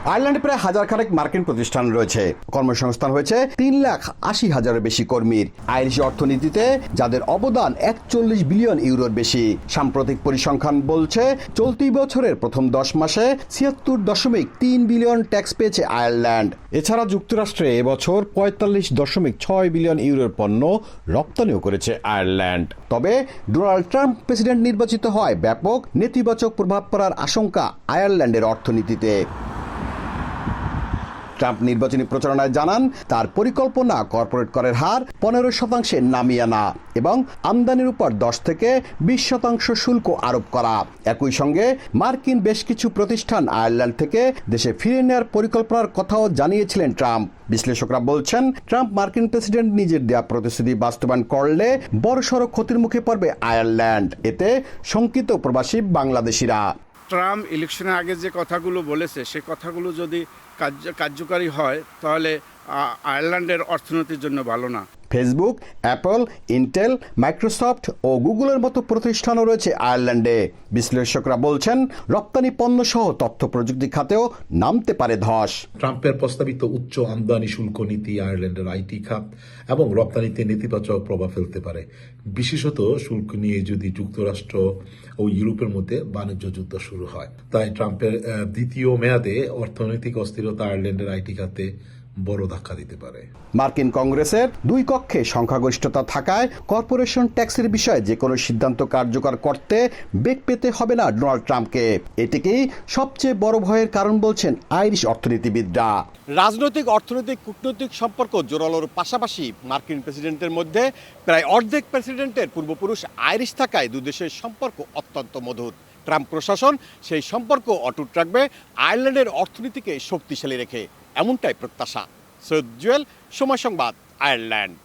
আয়ারল্যান্ডে প্রায় হাজার খানেক মার্কিন প্রতিষ্ঠান রয়েছে। কর্মসংস্থান হয়েছে 3,80,000-এর বেশি কর্মীর। আইরিশ অর্থনীতিতে যাদের অবদান 41 বিলিয়ন ইউরোর বেশি। সাম্প্রতিক পরিসংখ্যান বলছে চলতি বছরের প্রথম 10 মাসে 76.3 বিলিয়ন ট্যাক্স পেয়েছে আয়ারল্যান্ড। এছাড়া যুক্তরাষ্ট্রে এবছর 45.6 বিলিয়ন ইউরোর পণ্য রপ্তানিও করেছে আয়ারল্যান্ড। তবে ডোনাল্ড ট্রাম্প প্রেসিডেন্ট নির্বাচিত হয় ব্যাপক নেতিবাচক প্রভাব পড়ার আশঙ্কা আয়ারল্যান্ডের অর্থনীতিতে। ট্রাম্প নির্বাচনী প্রচারণায় জানান তার পরিকল্পনা কর্পোরেট করের হার 15% নামিয়ে আনা এবং আমদানির উপর 10 থেকে 20% শুল্ক আরোপ করা। একই সঙ্গে মার্কিন বেশ কিছু প্রতিষ্ঠান আয়ারল্যান্ড থেকে দেশে ফিরে নেওয়ার পরিকল্পনার কথাও জানিয়েছিলেন ট্রাম্প। বিশ্লেষকরা বলছেন ট্রাম্প মার্কিন প্রেসিডেন্ট নিজের দেয়া প্রতিশ্রুতি বাস্তবায়ন করলে বড়সড় ক্ষতির মুখে পড়বে আয়ারল্যান্ড। এতে শঙ্কিত প্রবাসী বাংলাদেশিরা। ট্রাম্প ইলেকশনের আগে যে কথাগুলো বলেছে সে কথাগুলো যদি কার্যকারী হয় তাহলে আয়ারল্যান্ডের অর্থনীতির জন্য ভালো না। ফেসবুক, অ্যাপল, ইন্টেল, মাইক্রোসফট ও গুগলের মতো প্রতিষ্ঠানও রয়েছে আয়ারল্যান্ডে। বিশ্লেষকরা বলছেন রপ্তানি পণ্য সহ তথ্য প্রযুক্তি খাতেও নামতে পারে ধস। ট্রাম্পের প্রস্তাবিত উচ্চ আমদানি শুল্ক নীতি আয়ারল্যান্ডের আইটি খাত এবং রপ্তানিতে নেতিবাচক প্রভাব ফেলতে পারে, বিশেষত শুল্ক নিয়ে যদি যুক্তরাষ্ট্র ও ইউরোপের মধ্যে বাণিজ্য যুদ্ধ শুরু হয়। তাই ট্রাম্পের দ্বিতীয় মেয়াদে অর্থনৈতিক অস্থিরতা আয়ারল্যান্ডের আইটি খাতে বড় ধাক্কা দিতে পারে। মার্কিন কংগ্রেসের 2 কক্ষে সংখ্যাগরিষ্ঠতা থাকায় কর্পোরেশন ট্যাক্সের বিষয়ে যে কোনো সিদ্ধান্ত কার্যকর করতে বেগ পেতে হবে না ডোনাল্ড ট্রাম্পকে। এটিকেই সবচেয়ে বড় ভয়ের কারণ বলছেন আইরিশ অর্থনীতিবিদরা। রাজনৈতিক, অর্থনৈতিক, কূটনৈতিক সম্পর্ক জোরালোর পাশাপাশি মার্কিন প্রেসিডেন্টের মধ্যে প্রায় অর্ধেক প্রেসিডেন্টের পূর্বপুরুষ আইরিশ থাকায় দুই দেশের সম্পর্ক অত্যন্ত মধুর। ট্রাম্প প্রশাসন সেই সম্পর্ক অটুট রাখবে, আয়ারল্যান্ডের অর্থনীতিকে শক্তিশালী রেখে, এমনটাই প্রত্যাশা। সৈয়দ জুয়েল, সময় সংবাদ, আয়ারল্যান্ড।